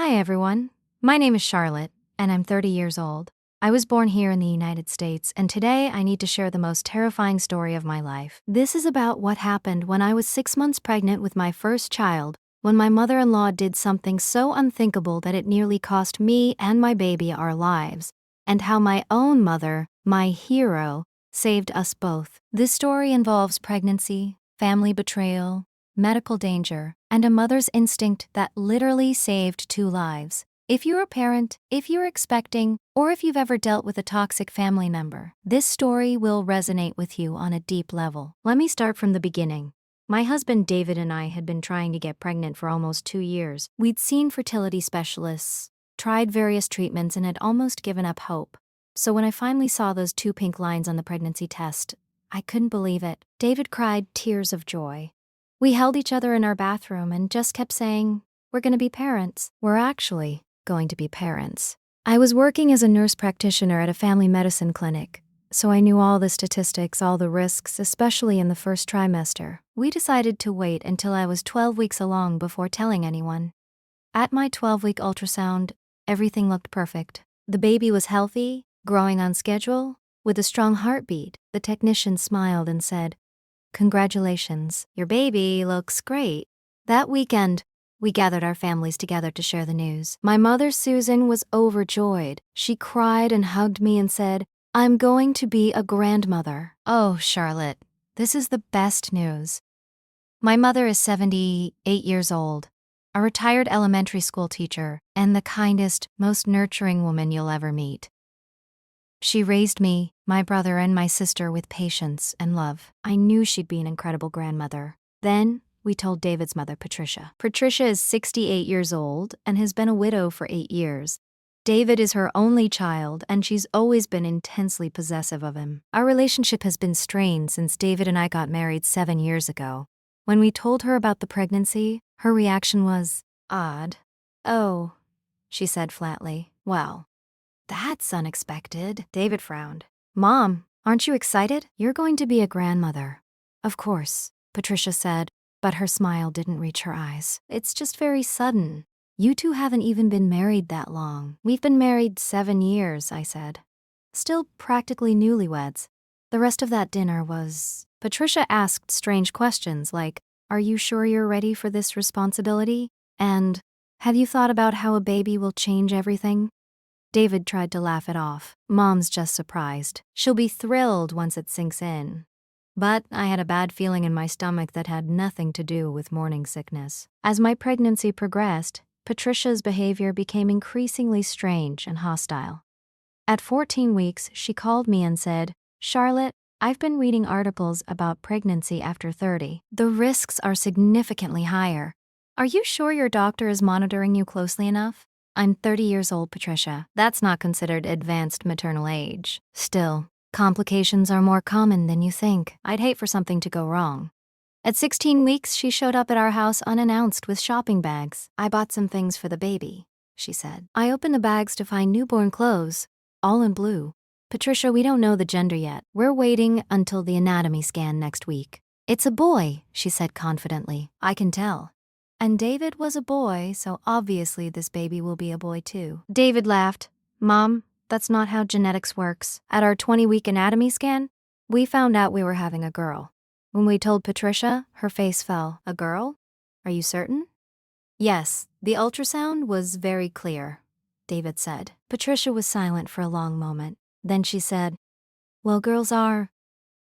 Hi everyone. My name is Charlotte, and I'm 30 years old. I was born here in the United States, and today I need to share the most terrifying story of my life. This is about what happened when I was 6 months pregnant with my first child, when my mother-in-law did something so unthinkable that it nearly cost me and my baby our lives, and how my own mother, my hero, saved us both. This story involves pregnancy, family betrayal, medical danger, and a mother's instinct that literally saved 2 lives. If you're a parent, if you're expecting, or if you've ever dealt with a toxic family member, this story will resonate with you on a deep level. Let me start from the beginning. My husband David and I had been trying to get pregnant for almost 2 years. We'd seen fertility specialists, tried various treatments, and had almost given up hope. So when I finally saw those 2 pink lines on the pregnancy test, I couldn't believe it. David cried tears of joy. We held each other in our bathroom and just kept saying, "We're going to be parents. We're actually going to be parents." I was working as a nurse practitioner at a family medicine clinic, so I knew all the statistics, all the risks, especially in the first trimester. We decided to wait until I was 12 weeks along before telling anyone. At my 12-week ultrasound, everything looked perfect. The baby was healthy, growing on schedule, with a strong heartbeat. The technician smiled and said, "Congratulations, your baby looks great." That weekend, we gathered our families together to share the news. My mother, Susan, was overjoyed. She cried and hugged me and said, "I'm going to be a grandmother." Oh, Charlotte, this is the best news. My mother is 78 years old, a retired elementary school teacher, and the kindest, most nurturing woman you'll ever meet. She raised me, my brother, and my sister with patience and love. I knew she'd be an incredible grandmother. Then, we told David's mother, Patricia. Patricia is 68 years old and has been a widow for 8 years. David is her only child, and she's always been intensely possessive of him. Our relationship has been strained since David and I got married 7 years ago. When we told her about the pregnancy, her reaction was odd. "Oh," she said flatly. "Well, that's unexpected." David frowned. "Mom, aren't you excited? You're going to be a grandmother." "Of course," Patricia said, but her smile didn't reach her eyes. "It's just very sudden. You two haven't even been married that long." "We've been married 7 years," I said. "Still practically newlyweds." The rest of that dinner was... Patricia asked strange questions like, "Are you sure you're ready for this responsibility?" And, "Have you thought about how a baby will change everything?" David tried to laugh it off. "Mom's just surprised. She'll be thrilled once it sinks in." But I had a bad feeling in my stomach that had nothing to do with morning sickness. As my pregnancy progressed, Patricia's behavior became increasingly strange and hostile. At 14 weeks, she called me and said, "Charlotte, I've been reading articles about pregnancy after 30. The risks are significantly higher. Are you sure your doctor is monitoring you closely enough?" "I'm 30 years old, Patricia. That's not considered advanced maternal age. Still, complications are more common than you think. I'd hate for something to go wrong." At 16 weeks, she showed up at our house unannounced with shopping bags. "I bought some things for the baby," she said. I opened the bags to find newborn clothes, all in blue. "Patricia, we don't know the gender yet. We're waiting until the anatomy scan next week." "It's a boy," she said confidently. "I can tell." And David was a boy, so obviously this baby will be a boy too. David laughed. "Mom, that's not how genetics works. At our 20-week anatomy scan, we found out we were having a girl. When we told Patricia, her face fell. "A girl? Are you certain?" "Yes, the ultrasound was very clear," David said. Patricia was silent for a long moment. Then she said, "Well, girls are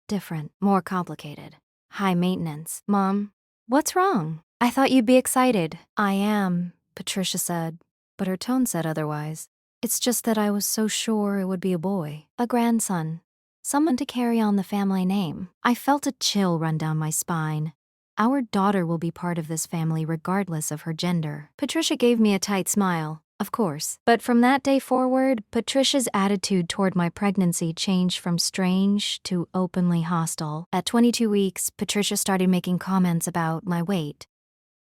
different, more complicated, high maintenance." "Mom, what's wrong? I thought you'd be excited." "I am," Patricia said, but her tone said otherwise. "It's just that I was so sure it would be a boy, a grandson, someone to carry on the family name." I felt a chill run down my spine. Our daughter will be part of this family regardless of her gender. Patricia gave me a tight smile, of course. But from that day forward, Patricia's attitude toward my pregnancy changed from strange to openly hostile. At 22 weeks, Patricia started making comments about my weight.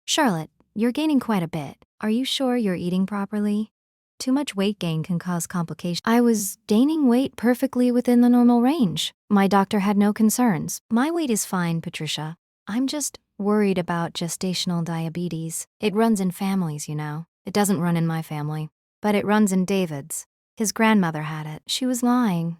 "Charlotte, you're gaining quite a bit. Are you sure you're eating properly? Too much weight gain can cause complications." I was gaining weight perfectly within the normal range. My doctor had no concerns. "My weight is fine, Patricia. I'm just worried about gestational diabetes. It runs in families, you know." It doesn't run in my family, but it runs in David's. His grandmother had it. She was lying.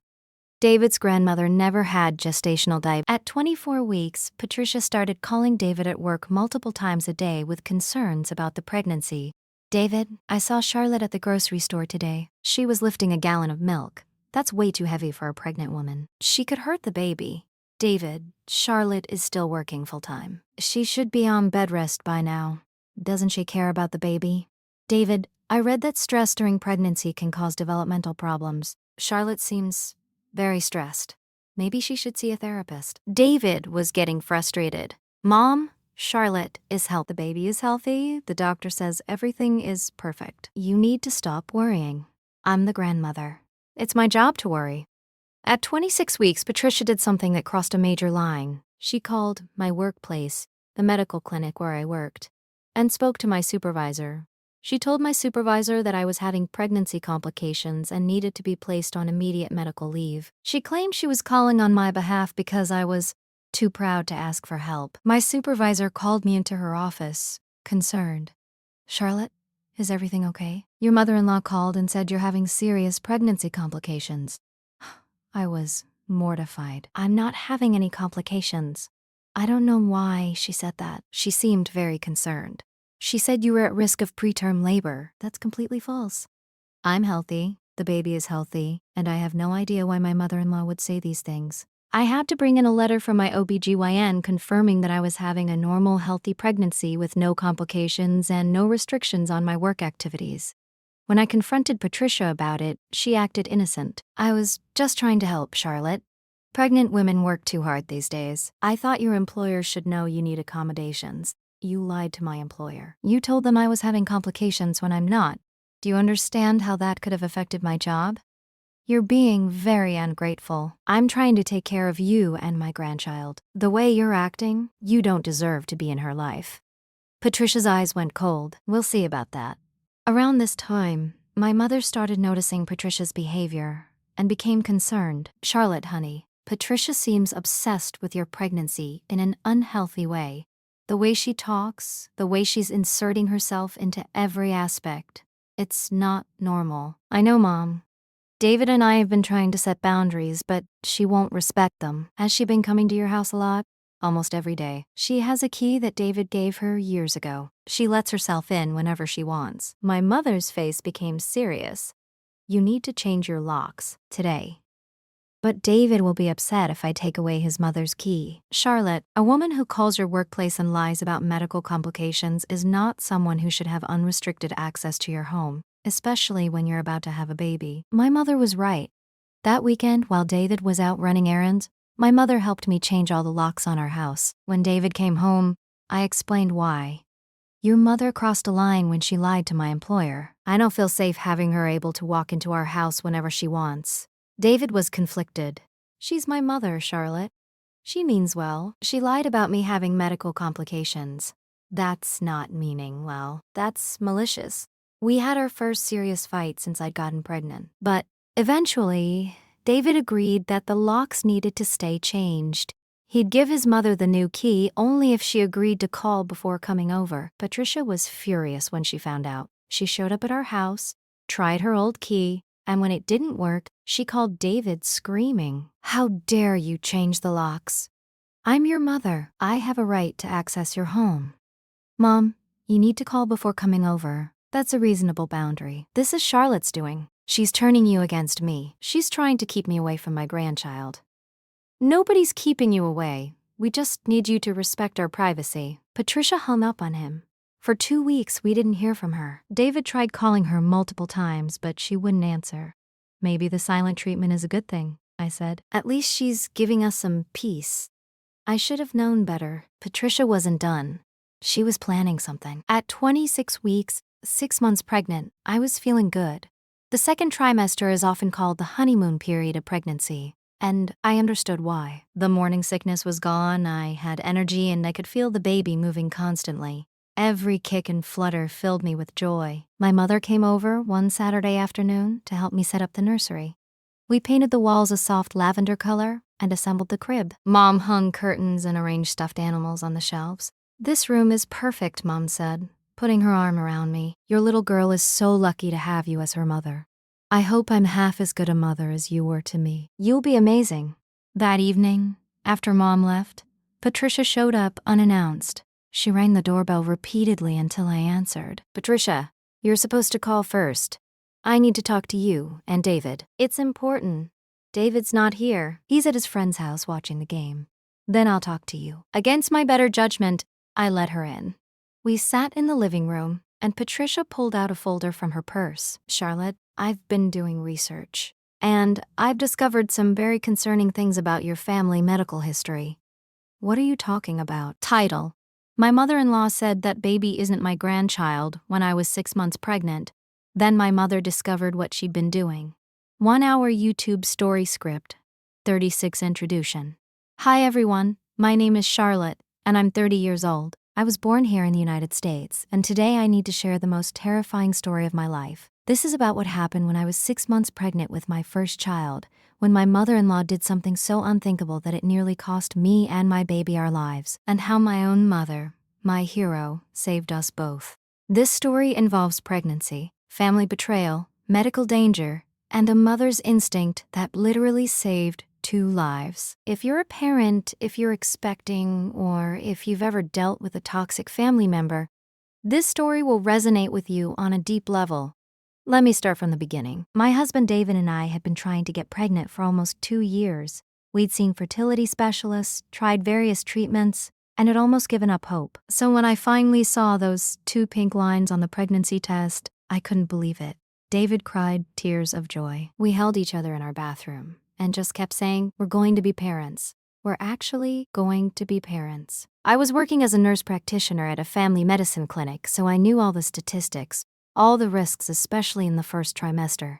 David's grandmother never had gestational diabetes. At 24 weeks, Patricia started calling David at work multiple times a day with concerns about the pregnancy. David, I saw Charlotte at the grocery store today. She was lifting a gallon of milk. That's way too heavy for a pregnant woman. She could hurt the baby. David, Charlotte is still working full-time. She should be on bed rest by now. Doesn't she care about the baby? David, I read that stress during pregnancy can cause developmental problems. Charlotte seems very stressed. Maybe she should see a therapist. David was getting frustrated. Mom, Charlotte is healthy. The baby is healthy. The doctor says everything is perfect. You need to stop worrying. I'm the grandmother. It's my job to worry. At 26 weeks, Patricia did something that crossed a major line. She called my workplace, the medical clinic where I worked, and spoke to my supervisor. She told my supervisor that I was having pregnancy complications and needed to be placed on immediate medical leave. She claimed she was calling on my behalf because I was too proud to ask for help. My supervisor called me into her office, concerned. Charlotte, is everything okay? Your mother-in-law called and said you're having serious pregnancy complications. I was mortified. I'm not having any complications. I don't know why she said that. She seemed very concerned. She said you were at risk of preterm labor. That's completely false. I'm healthy, the baby is healthy, and I have no idea why my mother-in-law would say these things. I had to bring in a letter from my OBGYN confirming that I was having a normal, healthy pregnancy with no complications and no restrictions on my work activities. When I confronted Patricia about it, she acted innocent. I was just trying to help, Charlotte. Pregnant women work too hard these days. I thought your employer should know you need accommodations. You lied to my employer. You told them I was having complications when I'm not. Do you understand how that could have affected my job? You're being very ungrateful. I'm trying to take care of you and my grandchild. The way you're acting, you don't deserve to be in her life. Patricia's eyes went cold. We'll see about that. Around this time, my mother started noticing Patricia's behavior and became concerned. Charlotte, honey, Patricia seems obsessed with your pregnancy in an unhealthy way. The way she talks, the way she's inserting herself into every aspect. It's not normal. I know, Mom. David and I have been trying to set boundaries, but she won't respect them. Has she been coming to your house a lot? Almost every day. She has a key that David gave her years ago. She lets herself in whenever she wants. My mother's face became serious. You need to change your locks today. But David will be upset if I take away his mother's key. Charlotte, a woman who calls your workplace and lies about medical complications is not someone who should have unrestricted access to your home, especially when you're about to have a baby. My mother was right. That weekend, while David was out running errands, my mother helped me change all the locks on our house. When David came home, I explained why. Your mother crossed a line when she lied to my employer. I don't feel safe having her able to walk into our house whenever she wants. David was conflicted. She's my mother, Charlotte. She means well. She lied about me having medical complications. That's not meaning well. That's malicious. We had our first serious fight since I'd gotten pregnant. But eventually, David agreed that the locks needed to stay changed. He'd give his mother the new key only if she agreed to call before coming over. Patricia was furious when she found out. She showed up at our house, tried her old key, and when it didn't work, she called David screaming. How dare you change the locks? I'm your mother. I have a right to access your home. Mom, you need to call before coming over. That's a reasonable boundary. This is Charlotte's doing. She's turning you against me. She's trying to keep me away from my grandchild. Nobody's keeping you away. We just need you to respect our privacy. Patricia hung up on him. For 2 weeks, we didn't hear from her. David tried calling her multiple times, but she wouldn't answer. Maybe the silent treatment is a good thing, I said. At least she's giving us some peace. I should have known better. Patricia wasn't done. She was planning something. At 26 weeks, 6 months pregnant, I was feeling good. The second trimester is often called the honeymoon period of pregnancy, and I understood why. The morning sickness was gone, I had energy, and I could feel the baby moving constantly. Every kick and flutter filled me with joy. My mother came over one Saturday afternoon to help me set up the nursery. We painted the walls a soft lavender color and assembled the crib. Mom hung curtains and arranged stuffed animals on the shelves. This room is perfect, Mom said. putting her arm around me. Your little girl is so lucky to have you as her mother. I hope I'm half as good a mother as you were to me. You'll be amazing. That evening, after Mom left, Patricia showed up unannounced. She rang the doorbell repeatedly until I answered. Patricia, you're supposed to call first. I need to talk to you and David. It's important. David's not here. He's at his friend's house watching the game. Then I'll talk to you. Against my better judgment, I let her in. We sat in the living room, and Patricia pulled out a folder from her purse. Charlotte, I've been doing research, and I've discovered some very concerning things about your family medical history. What are you talking about? Title. My mother-in-law said that baby isn't my grandchild when I was 6 months pregnant. Then my mother discovered what she'd been doing. 1-hour YouTube story script. 36 introduction. Hi everyone, my name is Charlotte, and I'm 30 years old. I was born here in the United States, and today I need to share the most terrifying story of my life. This is about what happened when I was 6 months pregnant with my first child, when my mother-in-law did something so unthinkable that it nearly cost me and my baby our lives, and how my own mother, my hero, saved us both. This story involves pregnancy, family betrayal, medical danger, and a mother's instinct that literally saved 2 lives. If you're a parent, if you're expecting, or if you've ever dealt with a toxic family member, this story will resonate with you on a deep level. Let me start from the beginning. My husband David and I had been trying to get pregnant for almost 2 years. We'd seen fertility specialists, tried various treatments, and had almost given up hope. So when I finally saw those 2 pink lines on the pregnancy test, I couldn't believe it. David cried tears of joy. We held each other in our bathroom and just kept saying, we're going to be parents. We're actually going to be parents. I was working as a nurse practitioner at a family medicine clinic, so I knew all the statistics, all the risks, especially in the first trimester.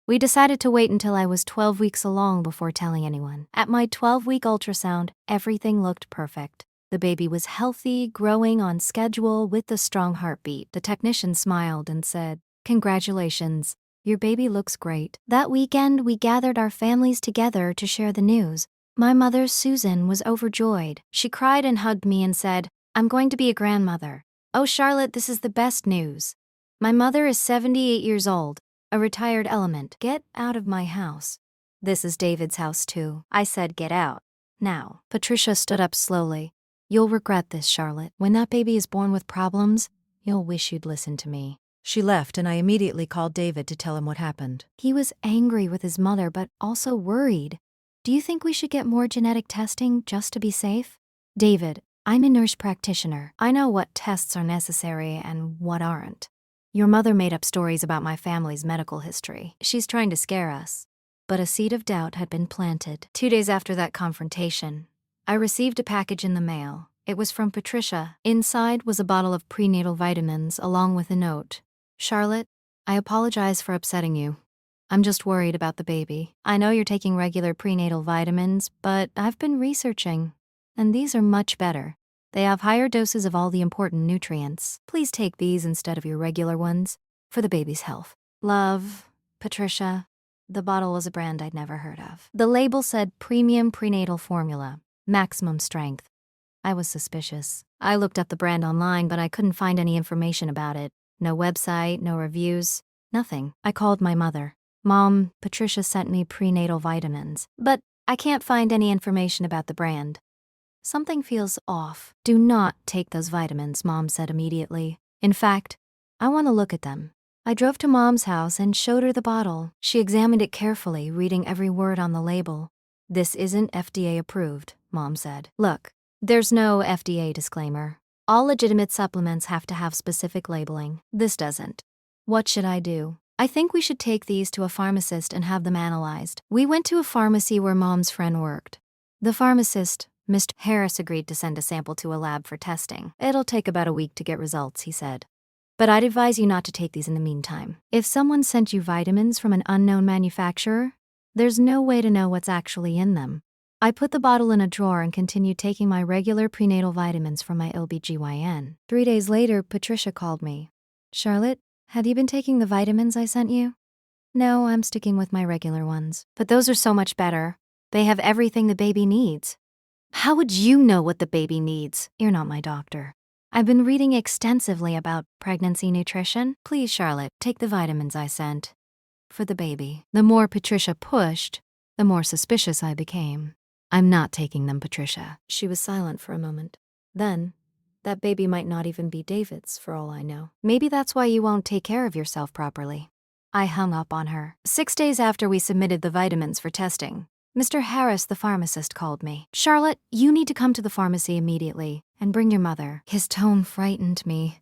We decided to wait until I was 12 weeks along before telling anyone. At my 12-week ultrasound, everything looked perfect. The baby was healthy, growing on schedule with a strong heartbeat. The technician smiled and said, "Congratulations, your baby looks great." That weekend, we gathered our families together to share the news. My mother, Susan, was overjoyed. She cried and hugged me and said, "I'm going to be a grandmother. Oh, Charlotte, this is the best news. My mother is 78 years old, a retired element. Get out of my house." This is David's house too. I said, "Get out. Now." Patricia stood up slowly. "You'll regret this, Charlotte. When that baby is born with problems, you'll wish you'd listened to me." She left, and I immediately called David to tell him what happened. He was angry with his mother, but also worried. "Do you think we should get more genetic testing just to be safe?" "David, I'm a nurse practitioner. I know what tests are necessary and what aren't. Your mother made up stories about my family's medical history. She's trying to scare us." But a seed of doubt had been planted. 2 days after that confrontation, I received a package in the mail. It was from Patricia. Inside was a bottle of prenatal vitamins along with a note. "Charlotte, I apologize for upsetting you. I'm just worried about the baby. I know you're taking regular prenatal vitamins, but I've been researching, and these are much better. They have higher doses of all the important nutrients. Please take these instead of your regular ones for the baby's health. Love, Patricia." The bottle was a brand I'd never heard of. The label said premium prenatal formula, maximum strength. I was suspicious. I looked up the brand online, but I couldn't find any information about it. No website, no reviews, nothing. I called my mother. "Mom, Patricia sent me prenatal vitamins, but I can't find any information about the brand." "Something feels off. Do not take those vitamins," Mom said immediately. "In fact, I want to look at them." I drove to Mom's house and showed her the bottle. She examined it carefully, reading every word on the label. "This isn't FDA approved," Mom said. "Look, there's no FDA disclaimer. All legitimate supplements have to have specific labeling. This doesn't. What should I do?" "I think we should take these to a pharmacist and have them analyzed." We went to a pharmacy where Mom's friend worked. The pharmacist, Mr. Harris, agreed to send a sample to a lab for testing. "It'll take about a week to get results," he said. "But I'd advise you not to take these in the meantime. If someone sent you vitamins from an unknown manufacturer, there's no way to know what's actually in them." I put the bottle in a drawer and continued taking my regular prenatal vitamins from my OBGYN. 3 days later, Patricia called me. "Charlotte, have you been taking the vitamins I sent you?" "No, I'm sticking with my regular ones." "But those are so much better. They have everything the baby needs." "How would you know what the baby needs? You're not my doctor." I've been reading extensively about pregnancy nutrition. Please, Charlotte, take the vitamins I sent. For the baby. The more Patricia pushed, the more suspicious I became. I'm not taking them, Patricia. She was silent for a moment. Then, that baby might not even be David's, for all I know. Maybe that's why you won't take care of yourself properly. I hung up on her. 6 days after we submitted the vitamins for testing, Mr. Harris, the pharmacist, called me. Charlotte, you need to come to the pharmacy immediately and bring your mother. His tone frightened me.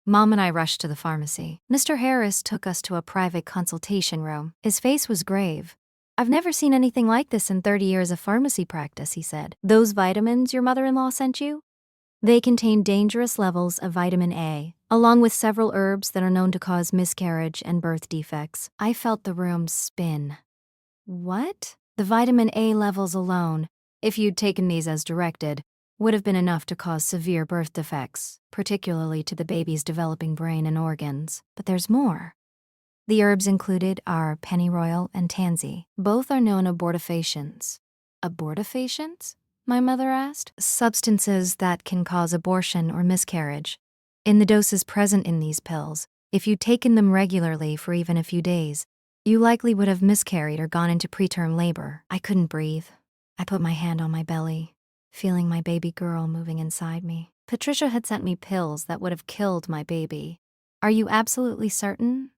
Mom and I rushed to the pharmacy. Mr. Harris took us to a private consultation room. His face was grave. I've never seen anything like this in 30 years of pharmacy practice, he said. Those vitamins your mother-in-law sent you? They contain dangerous levels of vitamin A, along with several herbs that are known to cause miscarriage and birth defects. I felt the room spin. What? The vitamin A levels alone, if you'd taken these as directed, would have been enough to cause severe birth defects, particularly to the baby's developing brain and organs. But there's more. The herbs included are pennyroyal and tansy. Both are known abortifacients. Abortifacients? My mother asked. Substances that can cause abortion or miscarriage. In the doses present in these pills, if you'd taken them regularly for even a few days, you likely would have miscarried or gone into preterm labor. I couldn't breathe. I put my hand on my belly, feeling my baby girl moving inside me. Patricia had sent me pills that would have killed my baby. Are you absolutely certain?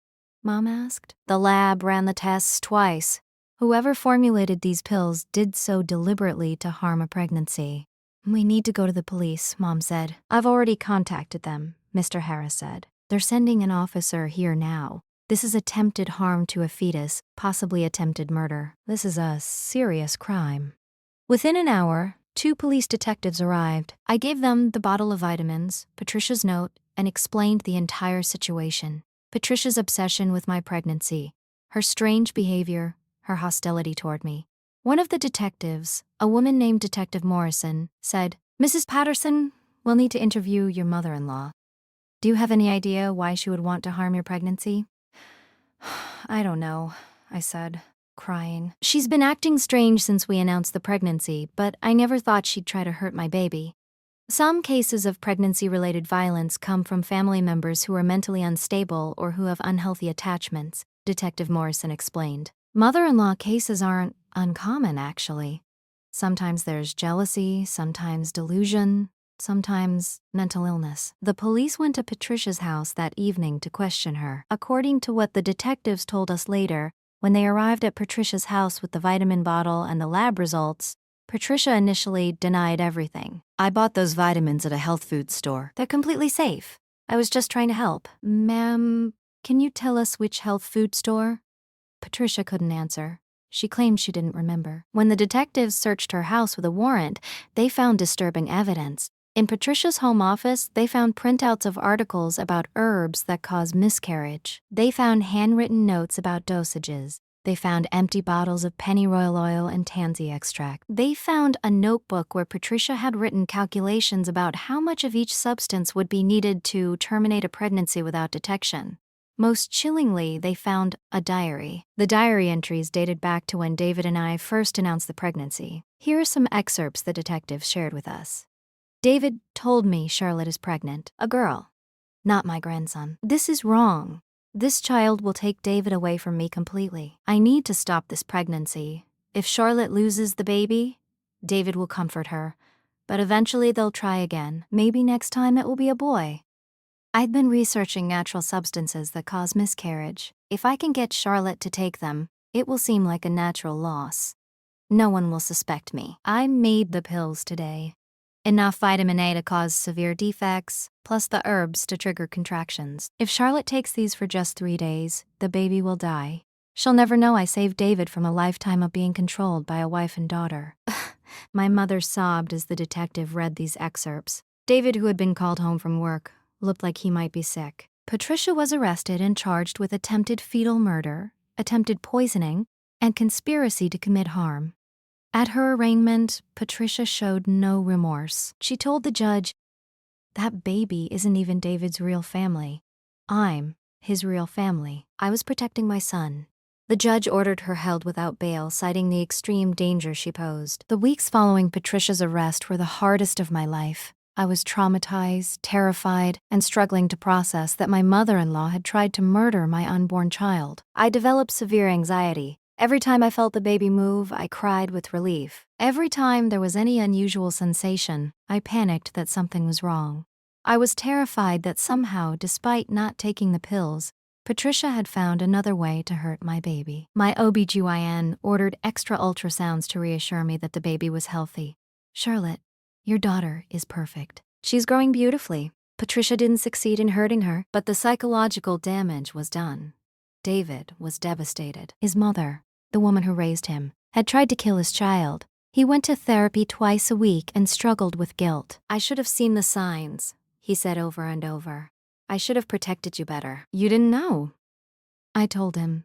Mom asked. The lab ran the tests twice. Whoever formulated these pills did so deliberately to harm a pregnancy. We need to go to the police, Mom said. I've already contacted them, Mr. Harris said. They're sending an officer here now. This is attempted harm to a fetus, possibly attempted murder. This is a serious crime. Within an hour, 2 police detectives arrived. I gave them the bottle of vitamins, Patricia's note, and explained the entire situation. Patricia's obsession with my pregnancy, her strange behavior, her hostility toward me. One of the detectives, a woman named Detective Morrison, said, Mrs. Patterson, we'll need to interview your mother-in-law. Do you have any idea why she would want to harm your pregnancy? I don't know, I said, crying. She's been acting strange since we announced the pregnancy, but I never thought she'd try to hurt my baby. Some cases of pregnancy-related violence come from family members who are mentally unstable or who have unhealthy attachments, Detective Morrison explained. Mother-in-law cases aren't uncommon, actually. Sometimes there's jealousy, sometimes delusion, sometimes mental illness. The police went to Patricia's house that evening to question her. According to what the detectives told us later, when they arrived at Patricia's house with the vitamin bottle and the lab results, Patricia initially denied everything. I bought those vitamins at a health food store. They're completely safe. I was just trying to help. Ma'am, can you tell us which health food store? Patricia couldn't answer. She claimed she didn't remember. When the detectives searched her house with a warrant, they found disturbing evidence. In Patricia's home office, they found printouts of articles about herbs that cause miscarriage. They found handwritten notes about dosages. They found empty bottles of pennyroyal oil and tansy extract. They found a notebook where Patricia had written calculations about how much of each substance would be needed to terminate a pregnancy without detection. Most chillingly, they found a diary. The diary entries dated back to when David and I first announced the pregnancy. Here are some excerpts the detectives shared with us. David told me Charlotte is pregnant, a girl, not my grandson. This is wrong. This child will take David away from me completely. I need to stop this pregnancy. If Charlotte loses the baby, David will comfort her. But eventually they'll try again. Maybe next time it will be a boy. I've been researching natural substances that cause miscarriage. If I can get Charlotte to take them, it will seem like a natural loss. No one will suspect me. I made the pills today. Enough vitamin A to cause severe defects, plus the herbs to trigger contractions. If Charlotte takes these for just 3 days, the baby will die. She'll never know I saved David from a lifetime of being controlled by a wife and daughter. My mother sobbed as the detective read these excerpts. David, who had been called home from work, looked like he might be sick. Patricia was arrested and charged with attempted fetal murder, attempted poisoning, and conspiracy to commit harm. At her arraignment, Patricia showed no remorse. She told the judge, "That baby isn't even David's real family. I'm his real family. I was protecting my son." The judge ordered her held without bail, citing the extreme danger she posed. The weeks following Patricia's arrest were the hardest of my life. I was traumatized, terrified, and struggling to process that my mother-in-law had tried to murder my unborn child. I developed severe anxiety. Every time I felt the baby move, I cried with relief. Every time there was any unusual sensation, I panicked that something was wrong. I was terrified that somehow, despite not taking the pills, Patricia had found another way to hurt my baby. My OBGYN ordered extra ultrasounds to reassure me that the baby was healthy. "Charlotte, your daughter is perfect. She's growing beautifully. Patricia didn't succeed in hurting her, but the psychological damage was done." David was devastated. His mother, the woman who raised him, had tried to kill his child. He went to therapy twice a week and struggled with guilt. "I should have seen the signs," he said over and over. "I should have protected you better." "You didn't know," I told him.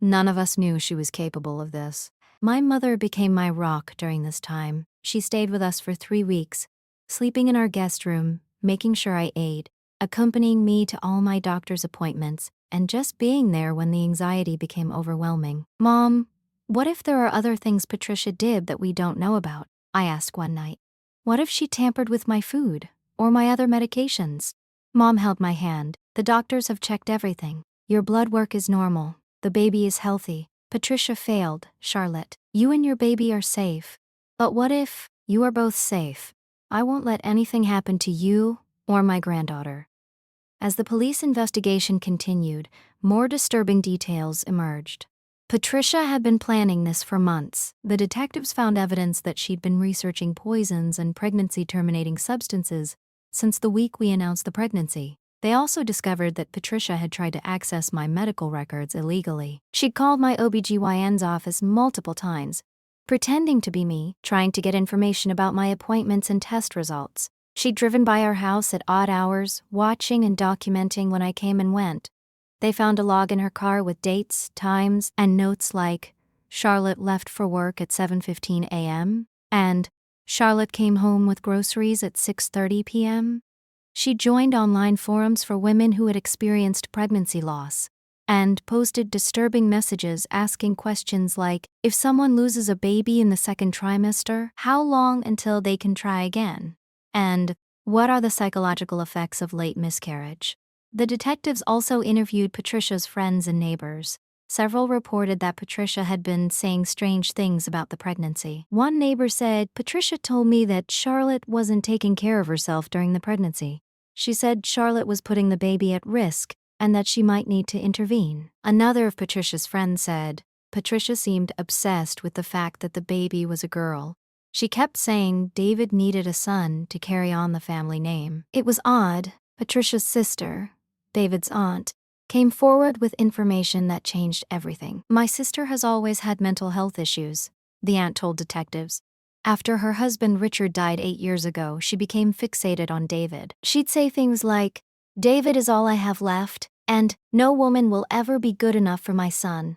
"None of us knew she was capable of this." My mother became my rock during this time. She stayed with us for 3 weeks, sleeping in our guest room, making sure I ate, accompanying me to all my doctor's appointments, and just being there when the anxiety became overwhelming. "Mom, what if there are other things Patricia did that we don't know about?" I asked one night. "What if she tampered with my food or my other medications?" Mom held my hand. "The doctors have checked everything. Your blood work is normal. The baby is healthy. Patricia failed, Charlotte. You and your baby are safe. But what if you are both safe? I won't let anything happen to you or my granddaughter." As the police investigation continued, more disturbing details emerged. Patricia had been planning this for months. The detectives found evidence that she'd been researching poisons and pregnancy-terminating substances since the week we announced the pregnancy. They also discovered that Patricia had tried to access my medical records illegally. She'd called my OBGYN's office multiple times, pretending to be me, trying to get information about my appointments and test results. She'd driven by our house at odd hours, watching and documenting when I came and went. They found a log in her car with dates, times, and notes like, "Charlotte left for work at 7:15 a.m. and "Charlotte came home with groceries at 6:30 p.m. She joined online forums for women who had experienced pregnancy loss and posted disturbing messages asking questions like, "If someone loses a baby in the second trimester, how long until they can try again? And what are the psychological effects of late miscarriage?" The detectives also interviewed Patricia's friends and neighbors. Several reported that Patricia had been saying strange things about the pregnancy. One neighbor said, "Patricia told me that Charlotte wasn't taking care of herself during the pregnancy. She said Charlotte was putting the baby at risk and that she might need to intervene." Another of Patricia's friends said, Patricia seemed obsessed with the fact that the baby was a girl. She kept saying David needed a son to carry on the family name. It was odd. Patricia's sister, David's aunt, came forward with information that changed everything. "My sister has always had mental health issues," the aunt told detectives. After her husband Richard died 8 years ago, she became fixated on David. She'd say things like, "David is all I have left," and "No woman will ever be good enough for my son."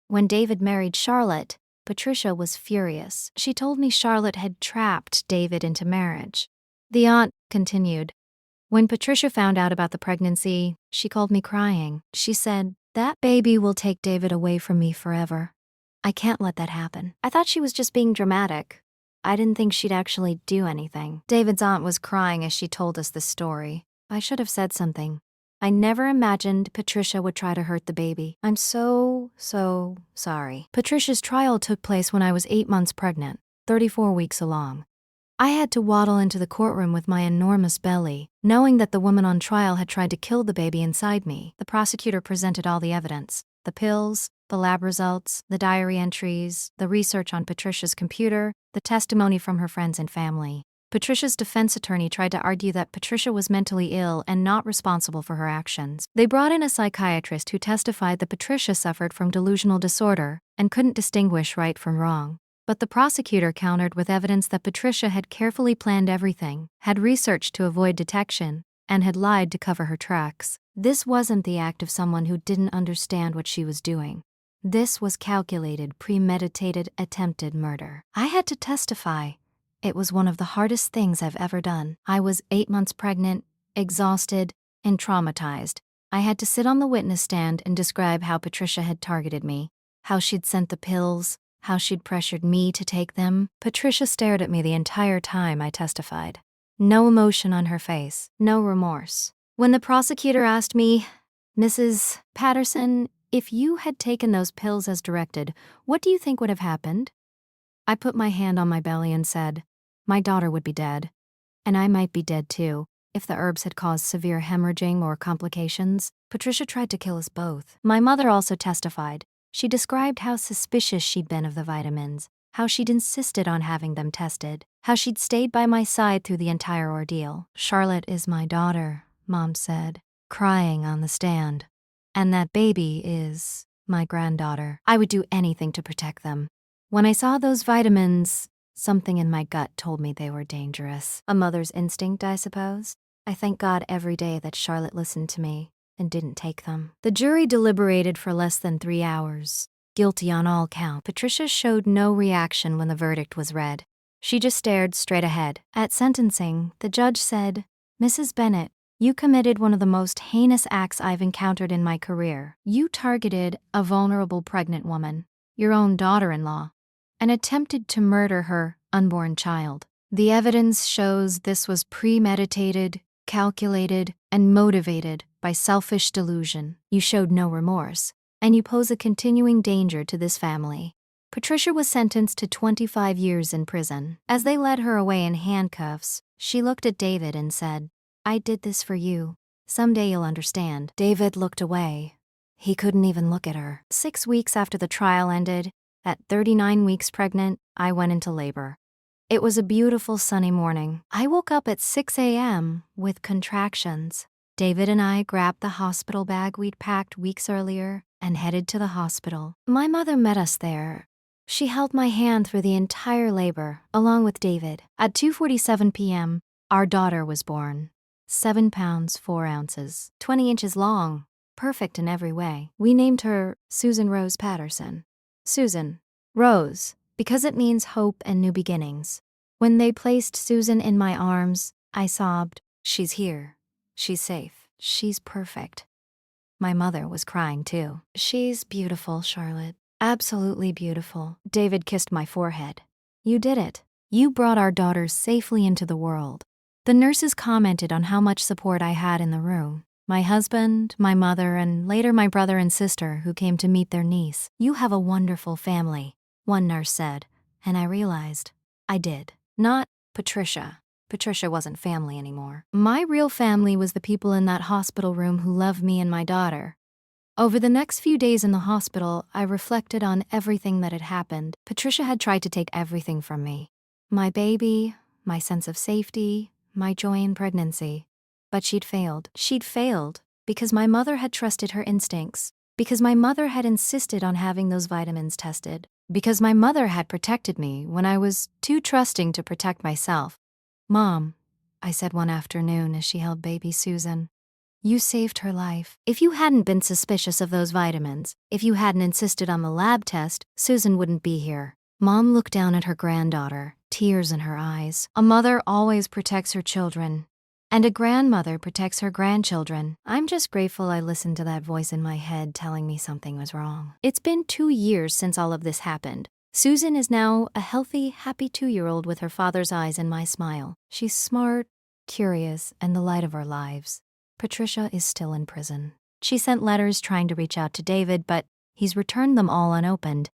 When David married Charlotte, Patricia was furious. She told me Charlotte had trapped David into marriage. The aunt continued, "When Patricia found out about the pregnancy, she called me crying. She said, 'That baby will take David away from me forever. I can't let that happen.' I thought she was just being dramatic. I didn't think she'd actually do anything." David's aunt was crying as she told us this story. I should have said something. I never imagined Patricia would try to hurt the baby. I'm so sorry. Patricia's trial took place when I was 8 months pregnant, 34 weeks along. I had to waddle into the courtroom with my enormous belly, knowing that the woman on trial had tried to kill the baby inside me. The prosecutor presented all the evidence: the pills, the lab results, the diary entries, the research on Patricia's computer, the testimony from her friends and family. Patricia's defense attorney tried to argue that Patricia was mentally ill and not responsible for her actions. They brought in a psychiatrist who testified that Patricia suffered from delusional disorder and couldn't distinguish right from wrong. But the prosecutor countered with evidence that Patricia had carefully planned everything, had researched to avoid detection, and had lied to cover her tracks. This wasn't the act of someone who didn't understand what she was doing. This was calculated, premeditated, attempted murder. I had to testify. It was one of the hardest things I've ever done. I was 8 months pregnant, exhausted, and traumatized. I had to sit on the witness stand and describe how Patricia had targeted me, how she'd sent the pills, how she'd pressured me to take them. Patricia stared at me the entire time I testified. No emotion on her face, no remorse. When the prosecutor asked me, "Mrs. Patterson, if you had taken those pills as directed, what do you think would have happened?" I put my hand on my belly and said, "My daughter would be dead. And I might be dead too, if the herbs had caused severe hemorrhaging or complications. Patricia tried to kill us both." My mother also testified. She described how suspicious she'd been of the vitamins, how she'd insisted on having them tested, how she'd stayed by my side through the entire ordeal. "Charlotte is my daughter," Mom said, crying on the stand. "And that baby is my granddaughter. I would do anything to protect them. When I saw those vitamins, something in my gut told me they were dangerous. A mother's instinct, I suppose. I thank God every day that Charlotte listened to me and didn't take them." The jury deliberated for less than 3 hours. Guilty on all counts. Patricia showed no reaction when the verdict was read. She just stared straight ahead. At sentencing, the judge said, "Mrs. Bennett, you committed one of the most heinous acts I've encountered in my career. You targeted a vulnerable pregnant woman, your own daughter-in-law, and attempted to murder her unborn child. The evidence shows this was premeditated, calculated, and motivated by selfish delusion. You showed no remorse, and you pose a continuing danger to this family." Patricia was sentenced to 25 years in prison. As they led her away in handcuffs, she looked at David and said, "I did this for you. Someday you'll understand." David looked away. He couldn't even look at her. 6 weeks after the trial ended, at 39 weeks pregnant, I went into labor. It was a beautiful sunny morning. I woke up at 6 a.m. with contractions. David and I grabbed the hospital bag we'd packed weeks earlier and headed to the hospital. My mother met us there. She held my hand through the entire labor, along with David. At 2:47 p.m., our daughter was born. 7 pounds, 4 ounces, 20 inches long, perfect in every way. We named her Susan Rose Patterson. Susan. Rose, because it means hope and new beginnings. When they placed Susan in my arms, I sobbed, "She's here. She's safe. She's perfect." My mother was crying too. "She's beautiful, Charlotte. Absolutely beautiful." David kissed my forehead. "You did it. You brought our daughter safely into the world." The nurses commented on how much support I had in the room. My husband, my mother, and later my brother and sister who came to meet their niece. "You have a wonderful family," one nurse said, and I realized I did. Not Patricia. Patricia wasn't family anymore. My real family was the people in that hospital room who loved me and my daughter. Over the next few days in the hospital, I reflected on everything that had happened. Patricia had tried to take everything from me. My baby, my sense of safety, my joy in pregnancy. But she'd failed. She'd failed because my mother had trusted her instincts, because my mother had insisted on having those vitamins tested, because my mother had protected me when I was too trusting to protect myself. "Mom," I said one afternoon as she held baby Susan, "you saved her life. If you hadn't been suspicious of those vitamins, if you hadn't insisted on the lab test, Susan wouldn't be here." Mom looked down at her granddaughter, tears in her eyes. A mother always protects her children, and a grandmother protects her grandchildren. I'm just grateful I listened to that voice in my head telling me something was wrong. It's been 2 years since all of this happened. Susan is now a healthy, happy 2-year-old with her father's eyes and my smile. She's smart, curious, and the light of our lives. Patricia is still in prison. She sent letters trying to reach out to David, but he's returned them all unopened.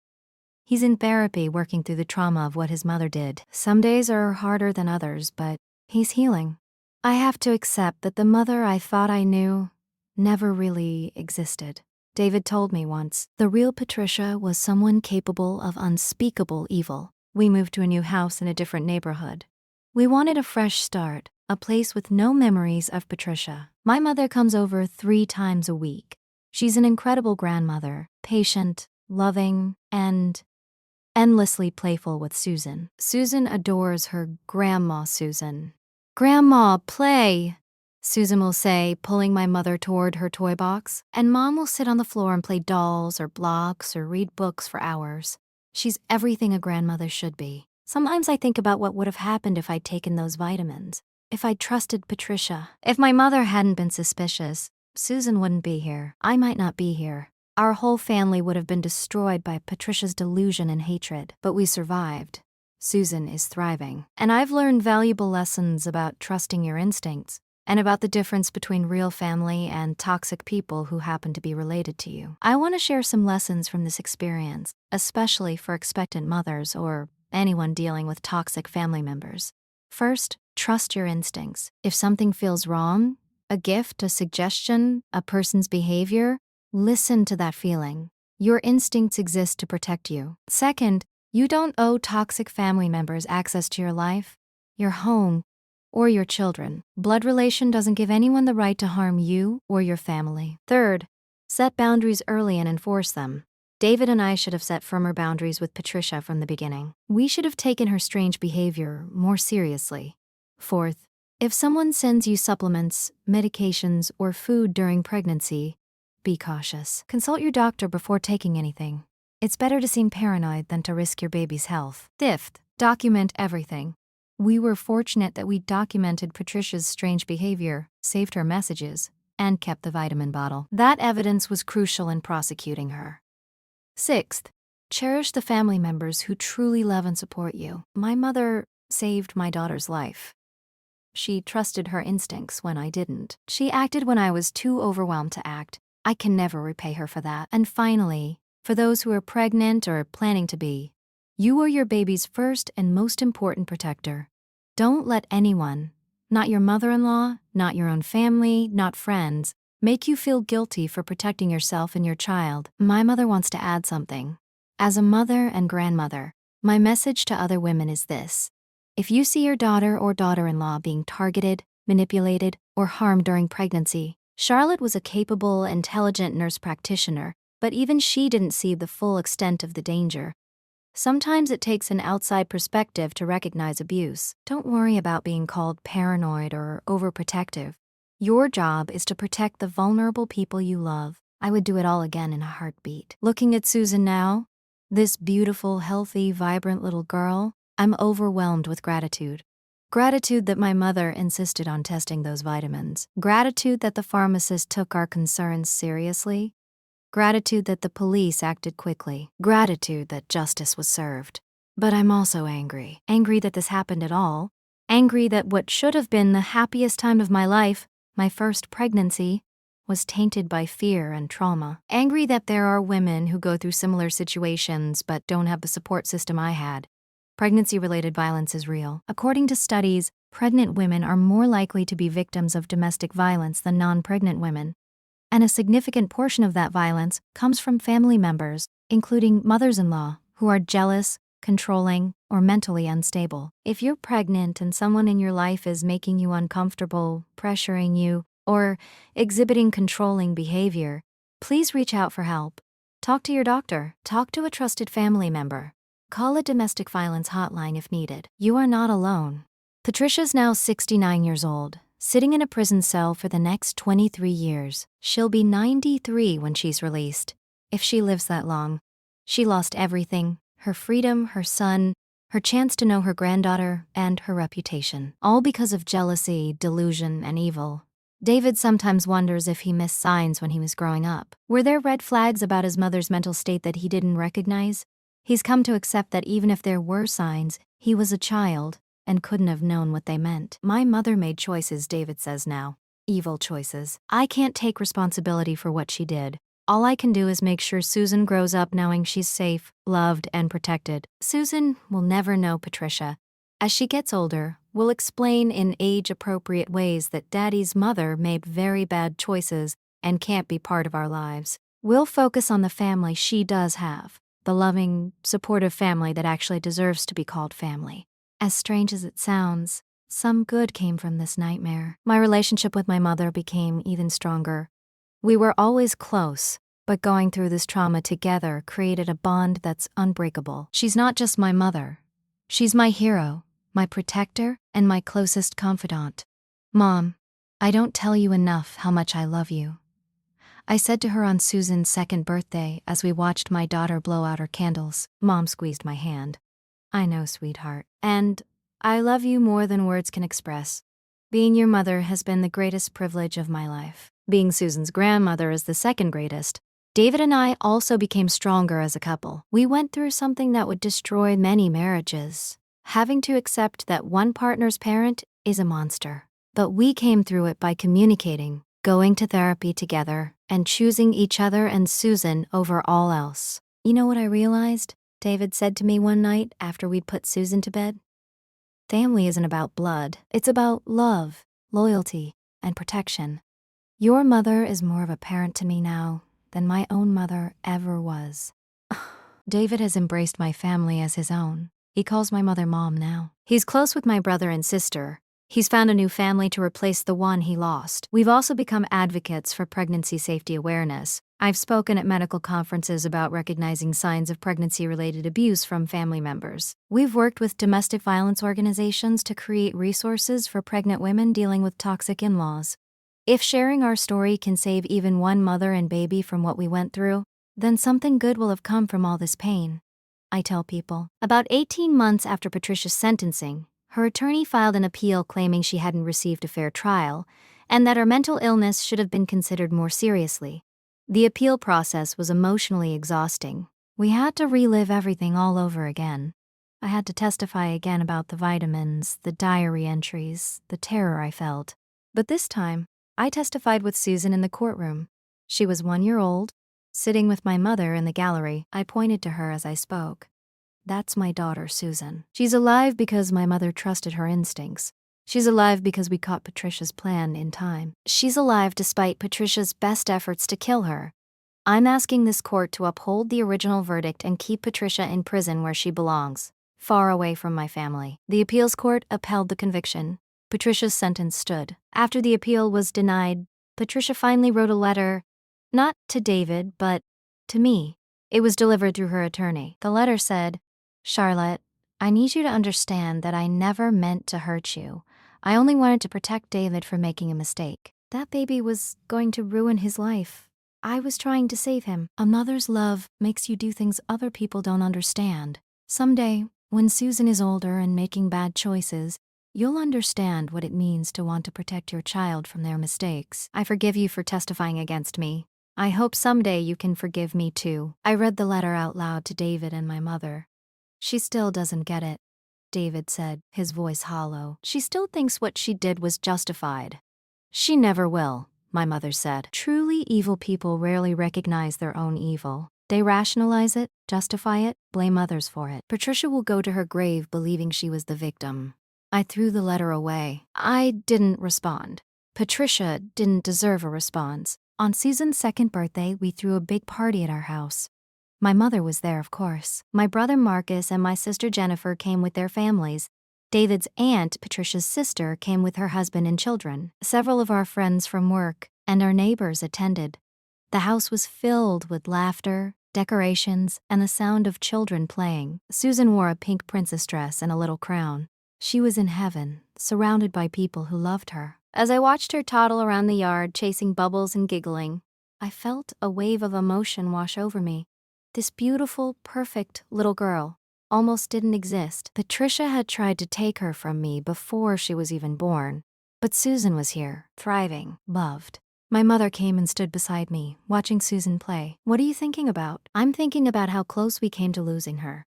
He's in therapy working through the trauma of what his mother did. Some days are harder than others, but he's healing. I have to accept that the mother I thought I knew never really existed. David told me once, the real Patricia was someone capable of unspeakable evil. We moved to a new house in a different neighborhood. We wanted a fresh start, a place with no memories of Patricia. My mother comes over 3 times a week. She's an incredible grandmother, patient, loving, and endlessly playful with Susan. Susan adores her Grandma Susan. "Grandma, play," Susan will say, pulling my mother toward her toy box, and Mom will sit on the floor and play dolls or blocks or read books for hours. She's everything a grandmother should be. Sometimes I think about what would have happened if I'd taken those vitamins, if I'd trusted Patricia. If my mother hadn't been suspicious, Susan wouldn't be here. I might not be here. Our whole family would have been destroyed by Patricia's delusion and hatred, but we survived. Susan is thriving. And I've learned valuable lessons about trusting your instincts and about the difference between real family and toxic people who happen to be related to you. I want to share some lessons from this experience, especially for expectant mothers or anyone dealing with toxic family members. First, trust your instincts. If something feels wrong, a gift, a suggestion, a person's behavior, listen to that feeling. Your instincts exist to protect you. Second, you don't owe toxic family members access to your life, your home, or your children. Blood relation doesn't give anyone the right to harm you or your family. Third, set boundaries early and enforce them. David and I should have set firmer boundaries with Patricia from the beginning. We should have taken her strange behavior more seriously. Fourth, if someone sends you supplements, medications, or food during pregnancy, be cautious. Consult your doctor before taking anything. It's better to seem paranoid than to risk your baby's health. Fifth, document everything. We were fortunate that we documented Patricia's strange behavior, saved her messages, and kept the vitamin bottle. That evidence was crucial in prosecuting her. Sixth, cherish the family members who truly love and support you. My mother saved my daughter's life. She trusted her instincts when I didn't. She acted when I was too overwhelmed to act. I can never repay her for that. And finally, for those who are pregnant or planning to be, you are your baby's first and most important protector. Don't let anyone, not your mother-in-law, not your own family, not friends, make you feel guilty for protecting yourself and your child. My mother wants to add something. As a mother and grandmother, my message to other women is this. If you see your daughter or daughter-in-law being targeted, manipulated, or harmed during pregnancy, Charlotte was a capable, intelligent nurse practitioner, but even she didn't see the full extent of the danger. Sometimes it takes an outside perspective to recognize abuse. Don't worry about being called paranoid or overprotective. Your job is to protect the vulnerable people you love. I would do it all again in a heartbeat. Looking at Susan now, this beautiful, healthy, vibrant little girl, I'm overwhelmed with gratitude. Gratitude that my mother insisted on testing those vitamins. Gratitude that the pharmacist took our concerns seriously. Gratitude that the police acted quickly. Gratitude that justice was served. But I'm also angry. Angry that this happened at all. Angry that what should have been the happiest time of my life, my first pregnancy, was tainted by fear and trauma. Angry that there are women who go through similar situations but don't have the support system I had. Pregnancy-related violence is real. According to studies, pregnant women are more likely to be victims of domestic violence than non-pregnant women. And a significant portion of that violence comes from family members, including mothers-in-law, who are jealous, controlling, or mentally unstable. If you're pregnant and someone in your life is making you uncomfortable, pressuring you, or exhibiting controlling behavior, please reach out for help. Talk to your doctor. Talk to a trusted family member. Call a domestic violence hotline if needed. You are not alone. Patricia's now 69 years old, sitting in a prison cell for the next 23 years. She'll be 93 when she's released, if she lives that long. She lost everything: her freedom, her son, her chance to know her granddaughter, and her reputation. All because of jealousy, delusion, and evil. David sometimes wonders if he missed signs when he was growing up. Were there red flags about his mother's mental state that he didn't recognize? He's come to accept that even if there were signs, he was a child and couldn't have known what they meant. My mother made choices, David says now. Evil choices. I can't take responsibility for what she did. All I can do is make sure Susan grows up knowing she's safe, loved, and protected. Susan will never know Patricia. As she gets older, we'll explain in age-appropriate ways that Daddy's mother made very bad choices and can't be part of our lives. We'll focus on the family she does have. The loving, supportive family that actually deserves to be called family. As strange as it sounds, some good came from this nightmare. My relationship with my mother became even stronger. We were always close, but going through this trauma together created a bond that's unbreakable. She's not just my mother. She's my hero, my protector, and my closest confidant. Mom, I don't tell you enough how much I love you. I said to her on Susan's second birthday as we watched my daughter blow out her candles. Mom squeezed my hand. I know, sweetheart. And I love you more than words can express. Being your mother has been the greatest privilege of my life. Being Susan's grandmother is the second greatest. David and I also became stronger as a couple. We went through something that would destroy many marriages. having to accept that one partner's parent is a monster. But we came through it by communicating, going to therapy together, and choosing each other and Susan over all else. You know what I realized? David said to me one night after we'd put Susan to bed. Family isn't about blood. It's about love, loyalty, and protection. Your mother is more of a parent to me now than my own mother ever was. David has embraced my family as his own. He calls my mother Mom now. He's close with my brother and sister. He's found a new family to replace the one he lost. We've also become advocates for pregnancy safety awareness. I've spoken at medical conferences about recognizing signs of pregnancy-related abuse from family members. We've worked with domestic violence organizations to create resources for pregnant women dealing with toxic in-laws. If sharing our story can save even one mother and baby from what we went through, then something good will have come from all this pain. I tell people. About 18 months after Patricia's sentencing, her attorney filed an appeal claiming she hadn't received a fair trial and that her mental illness should have been considered more seriously. The appeal process was emotionally exhausting. We had to relive everything all over again. I had to testify again about the vitamins, the diary entries, the terror I felt. But this time, I testified with Susan in the courtroom. She was 1 year old, sitting with my mother in the gallery. I pointed to her as I spoke. That's my daughter, Susan. She's alive because my mother trusted her instincts. She's alive because we caught Patricia's plan in time. She's alive despite Patricia's best efforts to kill her. I'm asking this court to uphold the original verdict and keep Patricia in prison where she belongs, far away from my family. The appeals court upheld the conviction. Patricia's sentence stood. After the appeal was denied, Patricia finally wrote a letter, not to David, but to me. It was delivered through her attorney. The letter said, "Charlotte, I need you to understand that I never meant to hurt you. I only wanted to protect David from making a mistake. That baby was going to ruin his life. I was trying to save him. A mother's love makes you do things other people don't understand. Someday, when Susan is older and making bad choices, you'll understand what it means to want to protect your child from their mistakes. I forgive you for testifying against me. I hope someday you can forgive me too." I read the letter out loud to David and my mother. "She still doesn't get it," David said, his voice hollow. "She still thinks what she did was justified." "She never will," my mother said. Truly evil people rarely recognize their own evil. They rationalize it, justify it, blame others for it. Patricia will go to her grave believing she was the victim. I threw the letter away. I didn't respond. Patricia didn't deserve a response. On Susan's 2nd birthday, we threw a big party at our house. My mother was there, of course. My brother Marcus and my sister Jennifer came with their families. David's aunt, Patricia's sister, came with her husband and children. Several of our friends from work and our neighbors attended. The house was filled with laughter, decorations, and the sound of children playing. Susan wore a pink princess dress and a little crown. She was in heaven, surrounded by people who loved her. As I watched her toddle around the yard, chasing bubbles and giggling, I felt a wave of emotion wash over me. This beautiful, perfect little girl almost didn't exist. Patricia had tried to take her from me before she was even born. But Susan was here, thriving, loved. My mother came and stood beside me, watching Susan play. "What are you thinking about?" "I'm thinking about how close we came to losing her.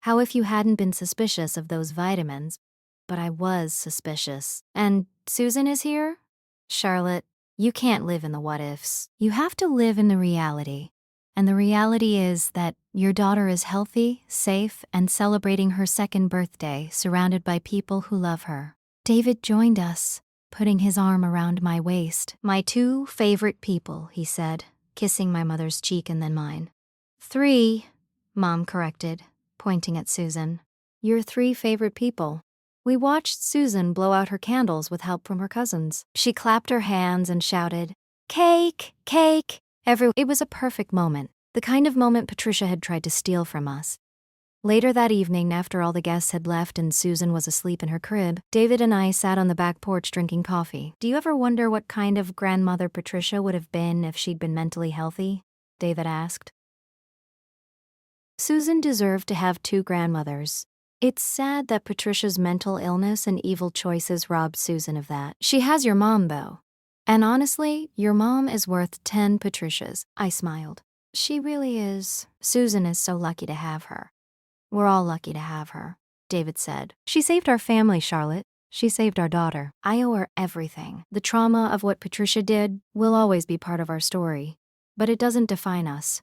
How if you hadn't been suspicious of those vitamins, but I was suspicious. And Susan is here? Charlotte, you can't live in the what-ifs. You have to live in the reality. And the reality is that your daughter is healthy, safe, and celebrating her 2nd birthday, surrounded by people who love her." David joined us, putting his arm around my waist. "My 2 favorite people," he said, kissing my mother's cheek and then mine. 3, Mom corrected, pointing at Susan. "Your 3 favorite people." We watched Susan blow out her candles with help from her cousins. She clapped her hands and shouted, "Cake! Cake!" It was a perfect moment, the kind of moment Patricia had tried to steal from us. Later that evening, after all the guests had left and Susan was asleep in her crib, David and I sat on the back porch drinking coffee. "Do you ever wonder what kind of grandmother Patricia would have been if she'd been mentally healthy?" David asked. Susan deserved to have 2 grandmothers. It's sad that Patricia's mental illness and evil choices robbed Susan of that. She has your mom, though. And honestly, your mom is worth 10 Patricias. I smiled. She really is. Susan is so lucky to have her. We're all lucky to have her. David said. "She saved our family, Charlotte. She saved our daughter. I owe her everything. The trauma of what Patricia did will always be part of our story, but it doesn't define us.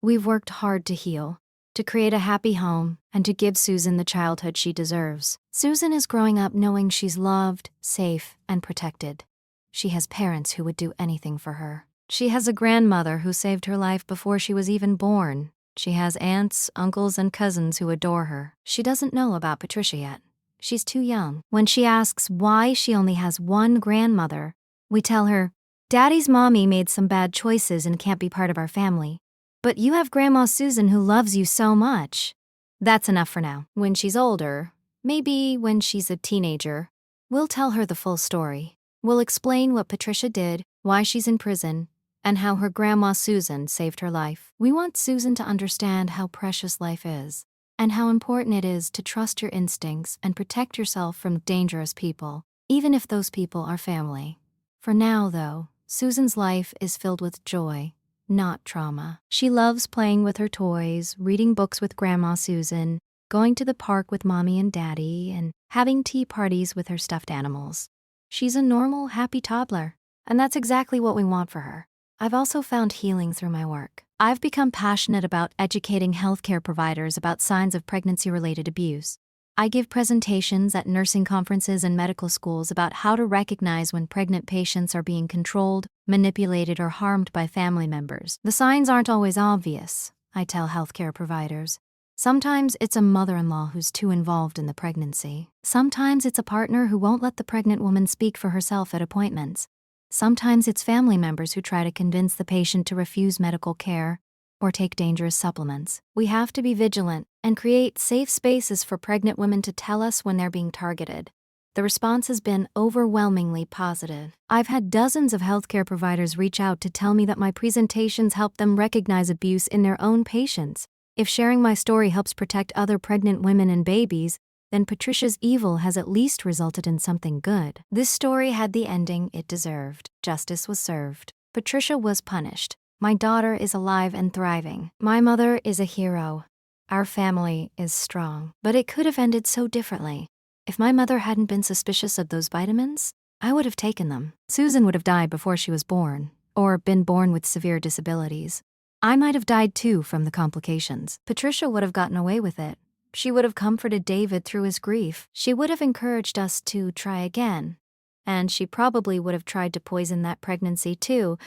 We've worked hard to heal, to create a happy home, and to give Susan the childhood she deserves. Susan is growing up knowing she's loved, safe, and protected. She has parents who would do anything for her. She has a grandmother who saved her life before she was even born. She has aunts, uncles, and cousins who adore her. She doesn't know about Patricia yet. She's too young. When she asks why she only has one grandmother, we tell her, Daddy's mommy made some bad choices and can't be part of our family. But you have Grandma Susan who loves you so much. That's enough for now. When she's older, maybe when she's a teenager, we'll tell her the full story. We'll explain what Patricia did, why she's in prison, and how her Grandma Susan saved her life. We want Susan to understand how precious life is, and how important it is to trust your instincts and protect yourself from dangerous people, even if those people are family. For now, though, Susan's life is filled with joy, not trauma. She loves playing with her toys, reading books with Grandma Susan, going to the park with Mommy and Daddy, and having tea parties with her stuffed animals. She's a normal, happy toddler, and that's exactly what we want for her. I've also found healing through my work. I've become passionate about educating healthcare providers about signs of pregnancy-related abuse. I give presentations at nursing conferences and medical schools about how to recognize when pregnant patients are being controlled, manipulated, or harmed by family members. The signs aren't always obvious, I tell healthcare providers. Sometimes it's a mother-in-law who's too involved in the pregnancy. Sometimes it's a partner who won't let the pregnant woman speak for herself at appointments. Sometimes it's family members who try to convince the patient to refuse medical care or take dangerous supplements. We have to be vigilant and create safe spaces for pregnant women to tell us when they're being targeted. The response has been overwhelmingly positive. I've had dozens of healthcare providers reach out to tell me that my presentations help them recognize abuse in their own patients. If sharing my story helps protect other pregnant women and babies, then Patricia's evil has at least resulted in something good. This story had the ending it deserved. Justice was served. Patricia was punished. My daughter is alive and thriving. My mother is a hero. Our family is strong. But it could have ended so differently. If my mother hadn't been suspicious of those vitamins, I would have taken them. Susan would have died before she was born, or been born with severe disabilities. I might have died too from the complications. Patricia would have gotten away with it. She would have comforted David through his grief. She would have encouraged us to try again. And she probably would have tried to poison that pregnancy too,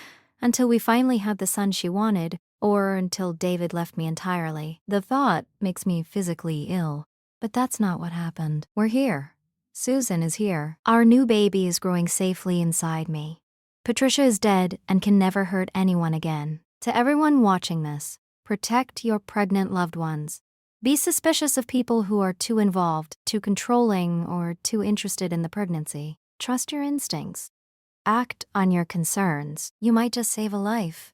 until we finally had the son she wanted, or until David left me entirely. The thought makes me physically ill. But that's not what happened. We're here. Susan is here. Our new baby is growing safely inside me. Patricia is dead and can never hurt anyone again. To everyone watching this, protect your pregnant loved ones. Be suspicious of people who are too involved, too controlling, or too interested in the pregnancy. Trust your instincts. Act on your concerns. You might just save a life.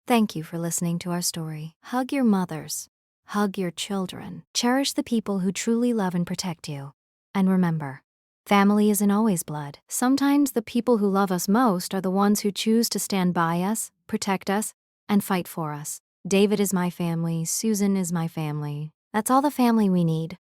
Thank you for listening to our story. Hug your mothers. Hug your children. Cherish the people who truly love and protect you. And remember, family isn't always blood. Sometimes the people who love us most are the ones who choose to stand by us, protect us, and fight for us. David is my family. Susan is my family. That's all the family we need.